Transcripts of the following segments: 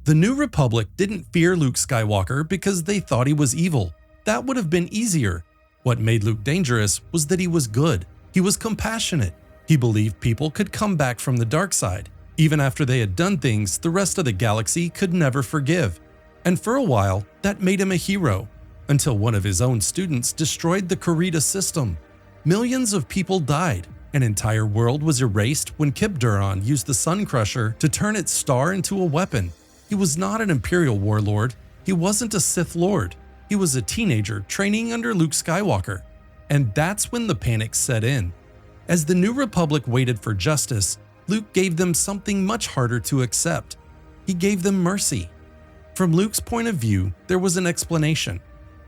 The New Republic didn't fear Luke Skywalker because they thought he was evil. That would have been easier. What made Luke dangerous was that he was good. He was compassionate. He believed people could come back from the dark side, even after they had done things the rest of the galaxy could never forgive. And for a while, that made him a hero, until one of his own students destroyed the Corrida system. Millions of people died. An entire world was erased when Kip Duron used the Sun Crusher to turn its star into a weapon. He was not an Imperial warlord. He wasn't a Sith Lord. He was a teenager training under Luke Skywalker. And that's when the panic set in. As the New Republic waited for justice, Luke gave them something much harder to accept. He gave them mercy. From Luke's point of view, there was an explanation.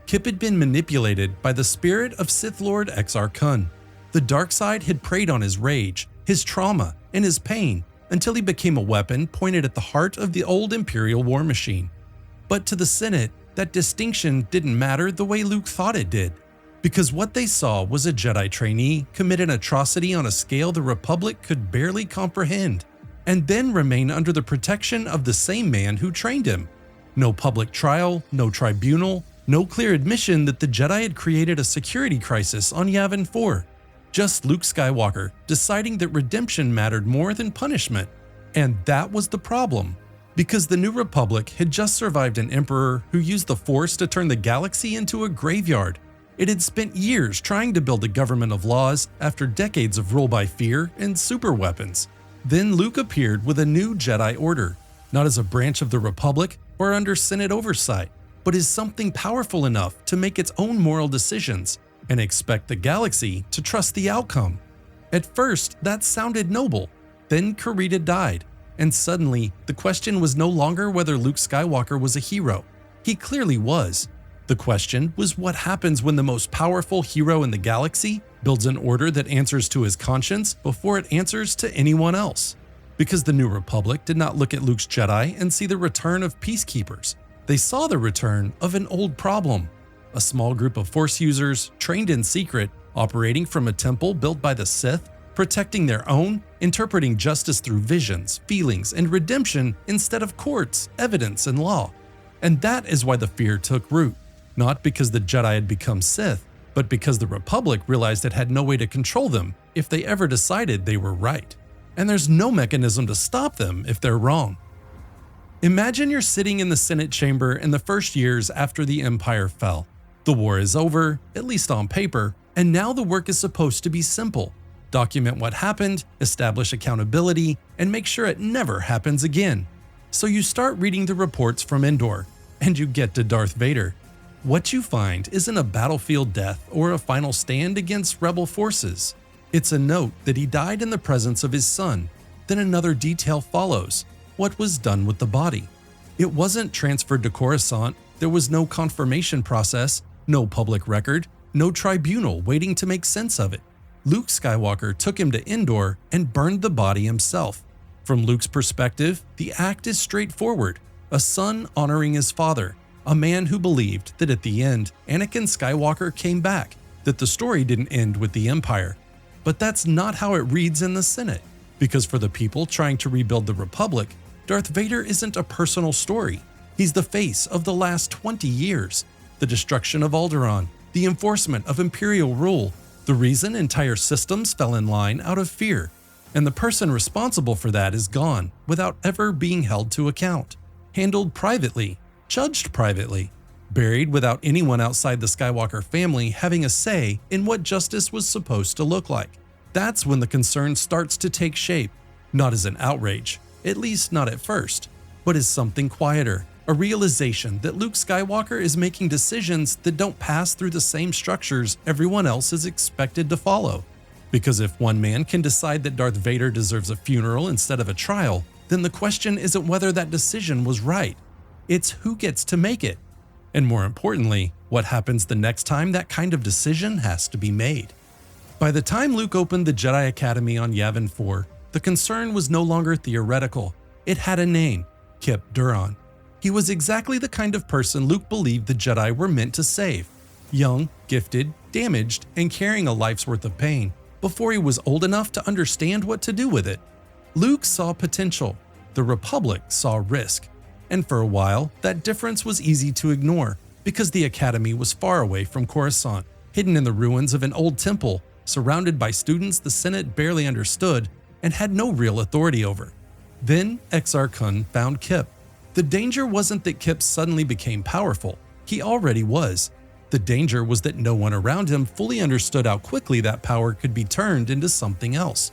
Kip had been manipulated by the spirit of Sith Lord Exar Kun. The dark side had preyed on his rage, his trauma, and his pain until he became a weapon pointed at the heart of the old Imperial war machine. But to the Senate, that distinction didn't matter the way Luke thought it did, because what they saw was a Jedi trainee commit an atrocity on a scale the Republic could barely comprehend, and then remain under the protection of the same man who trained him. No public trial, no tribunal, no clear admission that the Jedi had created a security crisis on Yavin 4. Just Luke Skywalker deciding that redemption mattered more than punishment. And that was the problem, because the New Republic had just survived an emperor who used the Force to turn the galaxy into a graveyard. It had spent years trying to build a government of laws after decades of rule by fear and superweapons. Then Luke appeared with a new Jedi Order, not as a branch of the Republic or under Senate oversight, but as something powerful enough to make its own moral decisions and expect the galaxy to trust the outcome. At first, that sounded noble. Then Corrida died, and suddenly the question was no longer whether Luke Skywalker was a hero. He clearly was. The question was what happens when the most powerful hero in the galaxy builds an order that answers to his conscience before it answers to anyone else. Because the New Republic did not look at Luke's Jedi and see the return of peacekeepers. They saw the return of an old problem. A small group of Force users, trained in secret, operating from a temple built by the Sith, protecting their own, interpreting justice through visions, feelings, and redemption instead of courts, evidence, and law. And that is why the fear took root. Not because the Jedi had become Sith, but because the Republic realized it had no way to control them if they ever decided they were right. And there's no mechanism to stop them if they're wrong. Imagine you're sitting in the Senate chamber in the first years after the Empire fell. The war is over, at least on paper, and now the work is supposed to be simple. Document what happened, establish accountability, and make sure it never happens again. So you start reading the reports from Endor, and you get to Darth Vader. What you find isn't a battlefield death or a final stand against rebel forces. It's a note that he died in the presence of his son. Then another detail follows: what was done with the body. It wasn't transferred to Coruscant. There was no confirmation process, no public record, no tribunal waiting to make sense of it. Luke Skywalker took him to Endor and burned the body himself. From Luke's perspective, the act is straightforward: a son honoring his father, a man who believed that at the end, Anakin Skywalker came back, that the story didn't end with the Empire. But that's not how it reads in the Senate, because for the people trying to rebuild the Republic, Darth Vader isn't a personal story. He's the face of the last 20 years, the destruction of Alderaan, the enforcement of Imperial rule, the reason entire systems fell in line out of fear, and the person responsible for that is gone without ever being held to account, handled privately, judged privately, buried without anyone outside the Skywalker family having a say in what justice was supposed to look like. That's when the concern starts to take shape, not as an outrage, at least not at first, but as something quieter, a realization that Luke Skywalker is making decisions that don't pass through the same structures everyone else is expected to follow. Because if one man can decide that Darth Vader deserves a funeral instead of a trial, then the question isn't whether that decision was right. It's who gets to make it. And more importantly, what happens the next time that kind of decision has to be made. By the time Luke opened the Jedi Academy on Yavin 4, the concern was no longer theoretical. It had a name: Kip Duron. He was exactly the kind of person Luke believed the Jedi were meant to save. Young, gifted, damaged, and carrying a life's worth of pain, before he was old enough to understand what to do with it. Luke saw potential. The Republic saw risk. and for a while, that difference was easy to ignore because the academy was far away from Coruscant, hidden in the ruins of an old temple, surrounded by students the Senate barely understood and had no real authority over. Then Exar Kun found Kip. The danger wasn't that Kip suddenly became powerful. He already was. The danger was that no one around him fully understood how quickly that power could be turned into something else.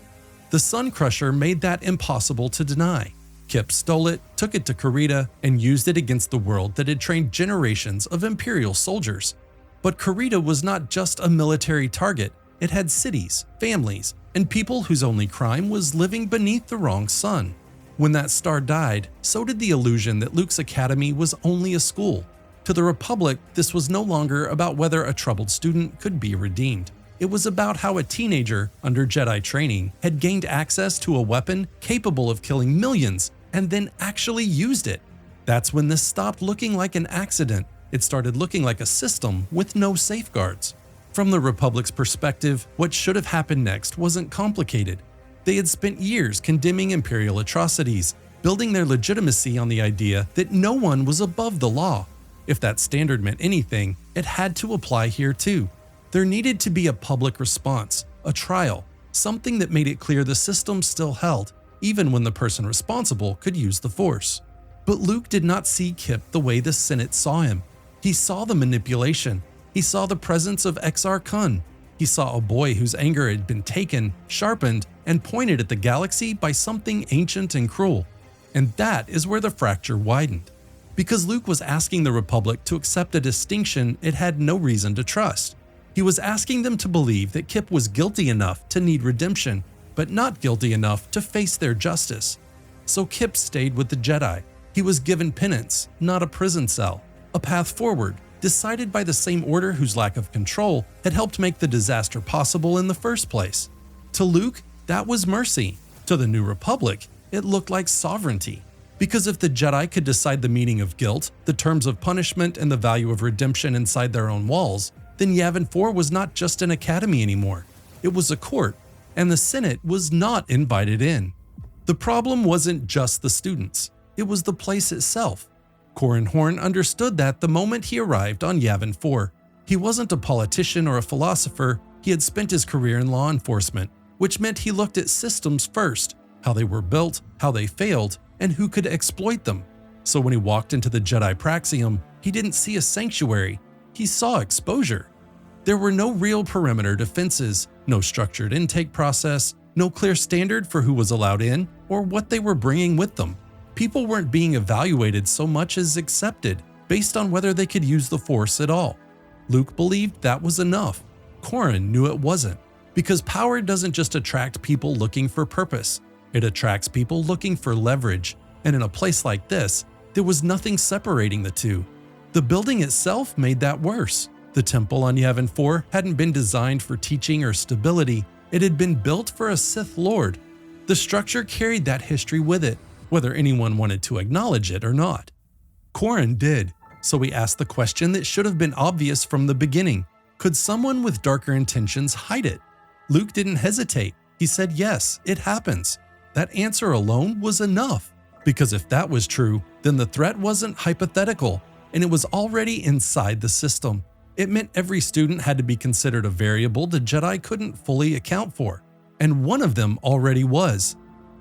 The Sun Crusher made that impossible to deny. Kip stole it, took it to Kurita, and used it against the world that had trained generations of Imperial soldiers. But Kurita was not just a military target. It had cities, families, and people whose only crime was living beneath the wrong sun. When that star died, so did the illusion that Luke's academy was only a school. To the Republic, this was no longer about whether a troubled student could be redeemed. It was about how a teenager, under Jedi training, had gained access to a weapon capable of killing millions and then actually used it. That's when this stopped looking like an accident. It started looking like a system with no safeguards. From the Republic's perspective, what should have happened next wasn't complicated. They had spent years condemning Imperial atrocities, building their legitimacy on the idea that no one was above the law. If that standard meant anything, it had to apply here too. There needed to be a public response, a trial, something that made it clear the system still held, even when the person responsible could use the Force. But Luke did not see Kip the way the Senate saw him. He saw the manipulation. He saw the presence of Exar Kun. He saw a boy whose anger had been taken, sharpened, and pointed at the galaxy by something ancient and cruel. And that is where the fracture widened. Because Luke was asking the Republic to accept a distinction it had no reason to trust. He was asking them to believe that Kip was guilty enough to need redemption, but not guilty enough to face their justice. So Kip stayed with the Jedi. He was given penance, not a prison cell, a path forward, decided by the same order whose lack of control had helped make the disaster possible in the first place. To Luke, that was mercy. To the New Republic, it looked like sovereignty. Because if the Jedi could decide the meaning of guilt, the terms of punishment, and the value of redemption inside their own walls, then Yavin 4 was not just an academy anymore. It was a court, and the Senate was not invited in. The problem wasn't just the students. It was the place itself. Corran Horn understood that the moment he arrived on Yavin 4. He wasn't a politician or a philosopher. He had spent his career in law enforcement, which meant he looked at systems first, how they were built, how they failed, and who could exploit them. So when he walked into the Jedi Praxium, he didn't see a sanctuary. He saw exposure. There were no real perimeter defenses, no structured intake process, no clear standard for who was allowed in or what they were bringing with them. People weren't being evaluated so much as accepted, based on whether they could use the Force at all. Luke believed that was enough. Corran knew it wasn't, because power doesn't just attract people looking for purpose. It attracts people looking for leverage, and in a place like this, there was nothing separating the two. The building itself made that worse. The temple on Yavin 4 hadn't been designed for teaching or stability. It had been built for a Sith Lord. The structure carried that history with it, whether anyone wanted to acknowledge it or not. Corran did, so he asked the question that should have been obvious from the beginning. Could someone with darker intentions hide it? Luke didn't hesitate. He said yes, it happens. That answer alone was enough, because if that was true, then the threat wasn't hypothetical, and it was already inside the system. It meant every student had to be considered a variable the Jedi couldn't fully account for, and one of them already was.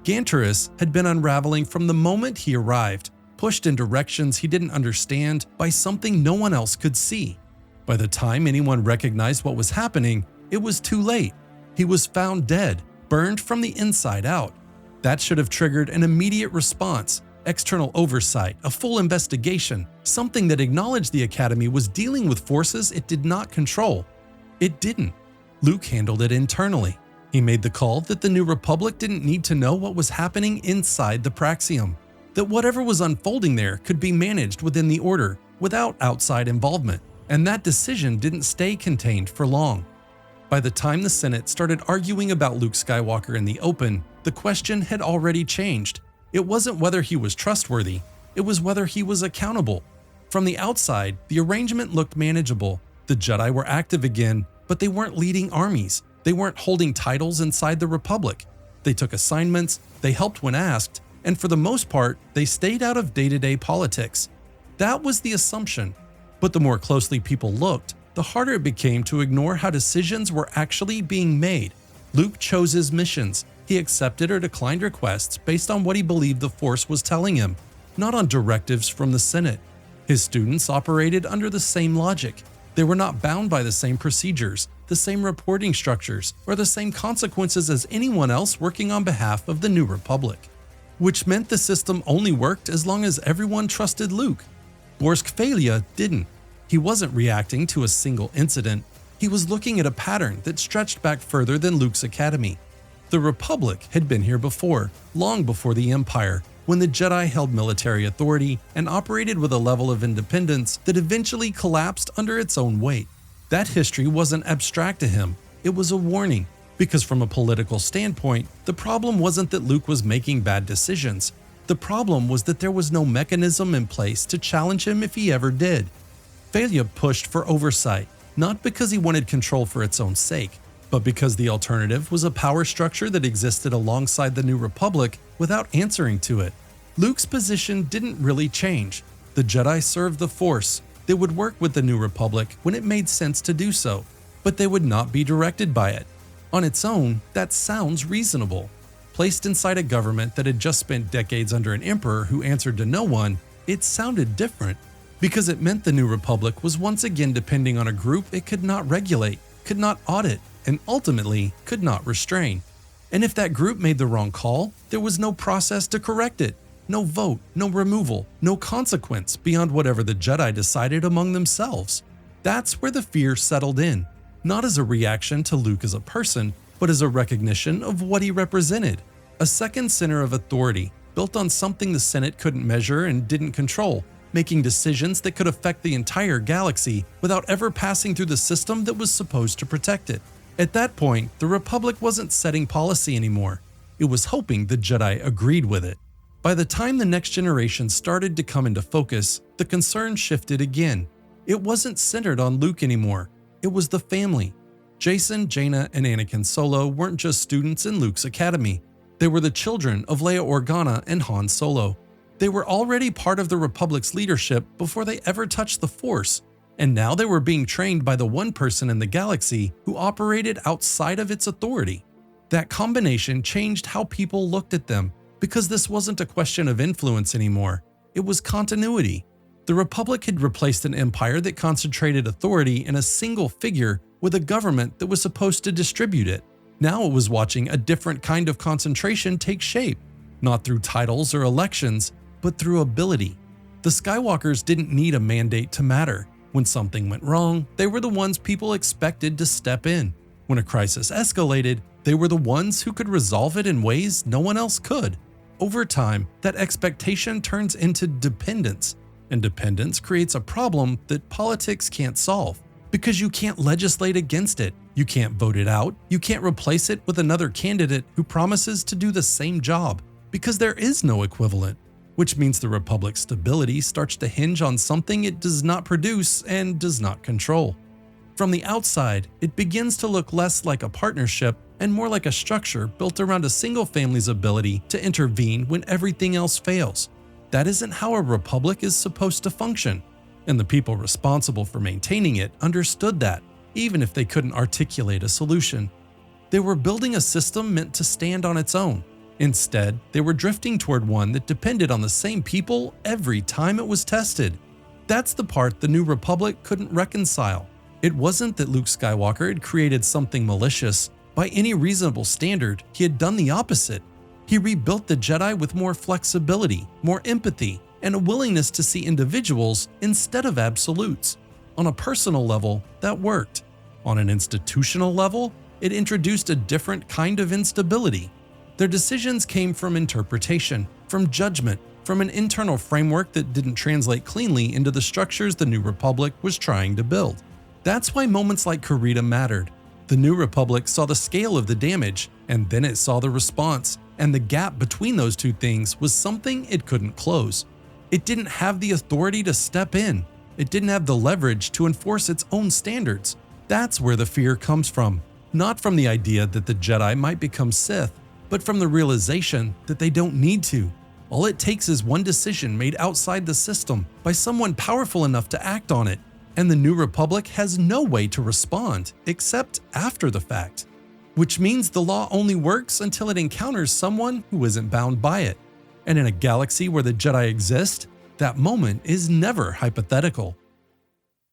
Ganterus had been unraveling from the moment he arrived, pushed in directions he didn't understand by something no one else could see. By the time anyone recognized what was happening, it was too late. He was found dead, burned from the inside out. That should have triggered an immediate response, external oversight, a full investigation, something that acknowledged the Academy was dealing with forces it did not control. It didn't. Luke handled it internally. He made the call that the New Republic didn't need to know what was happening inside the Praxium, that whatever was unfolding there could be managed within the Order without outside involvement, and that decision didn't stay contained for long. By the time the Senate started arguing about Luke Skywalker in the open, the question had already changed. It wasn't whether he was trustworthy, it was whether he was accountable. From the outside, the arrangement looked manageable. The Jedi were active again, but they weren't leading armies. They weren't holding titles inside the Republic. They took assignments, they helped when asked, and for the most part, they stayed out of day-to-day politics. That was the assumption. But the more closely people looked, the harder it became to ignore how decisions were actually being made. Luke chose his missions. He accepted or declined requests based on what he believed the Force was telling him, not on directives from the Senate. His students operated under the same logic. They were not bound by the same procedures, the same reporting structures, or the same consequences as anyone else working on behalf of the New Republic. Which meant the system only worked as long as everyone trusted Luke. Borsk Failure didn't. He wasn't reacting to a single incident. He was looking at a pattern that stretched back further than Luke's academy. The Republic had been here before, long before the Empire, when the Jedi held military authority and operated with a level of independence that eventually collapsed under its own weight. That history wasn't abstract to him, it was a warning, because from a political standpoint, the problem wasn't that Luke was making bad decisions. The problem was that there was no mechanism in place to challenge him if he ever did. Failure pushed for oversight, not because he wanted control for its own sake, but because the alternative was a power structure that existed alongside the New Republic without answering to it. Luke's position didn't really change. The Jedi served the Force. They would work with the New Republic when it made sense to do so, but they would not be directed by it. On its own, that sounds reasonable. Placed inside a government that had just spent decades under an emperor who answered to no one, it sounded different, because it meant the New Republic was once again depending on a group it could not regulate, could not audit, and ultimately could not restrain. And if that group made the wrong call, there was no process to correct it. No vote, no removal, no consequence beyond whatever the Jedi decided among themselves. That's where the fear settled in, not as a reaction to Luke as a person, but as a recognition of what he represented. A second center of authority, built on something the Senate couldn't measure and didn't control, making decisions that could affect the entire galaxy without ever passing through the system that was supposed to protect it. At that point, the Republic wasn't setting policy anymore. It was hoping the Jedi agreed with it. By the time the next generation started to come into focus, the concern shifted again. It wasn't centered on Luke anymore. It was the family. Jacen, Jaina, and Anakin Solo weren't just students in Luke's academy. They were the children of Leia Organa and Han Solo. They were already part of the Republic's leadership before they ever touched the Force, and now they were being trained by the one person in the galaxy who operated outside of its authority. That combination changed how people looked at them, because this wasn't a question of influence anymore. It was continuity. The Republic had replaced an empire that concentrated authority in a single figure with a government that was supposed to distribute it. Now it was watching a different kind of concentration take shape, not through titles or elections, but through ability. The Skywalkers didn't need a mandate to matter. When something went wrong, they were the ones people expected to step in. When a crisis escalated, they were the ones who could resolve it in ways no one else could. Over time, that expectation turns into dependence, and dependence creates a problem that politics can't solve, because you can't legislate against it, you can't vote it out, you can't replace it with another candidate who promises to do the same job, because there is no equivalent, which means the Republic's stability starts to hinge on something it does not produce and does not control. From the outside, it begins to look less like a partnership and more like a structure built around a single family's ability to intervene when everything else fails. That isn't how a republic is supposed to function, and the people responsible for maintaining it understood that, even if they couldn't articulate a solution. They were building a system meant to stand on its own. Instead, they were drifting toward one that depended on the same people every time it was tested. That's the part the New Republic couldn't reconcile. It wasn't that Luke Skywalker had created something malicious. By any reasonable standard, he had done the opposite. He rebuilt the Jedi with more flexibility, more empathy, and a willingness to see individuals instead of absolutes. On a personal level, that worked. On an institutional level, it introduced a different kind of instability. Their decisions came from interpretation, from judgment, from an internal framework that didn't translate cleanly into the structures the New Republic was trying to build. That's why moments like Kurita mattered. The New Republic saw the scale of the damage, and then it saw the response, and the gap between those two things was something it couldn't close. It didn't have the authority to step in. It didn't have the leverage to enforce its own standards. That's where the fear comes from, not from the idea that the Jedi might become Sith, but from the realization that they don't need to. All it takes is one decision made outside the system by someone powerful enough to act on it, and the New Republic has no way to respond except after the fact. Which means the law only works until it encounters someone who isn't bound by it. And in a galaxy where the Jedi exist, that moment is never hypothetical.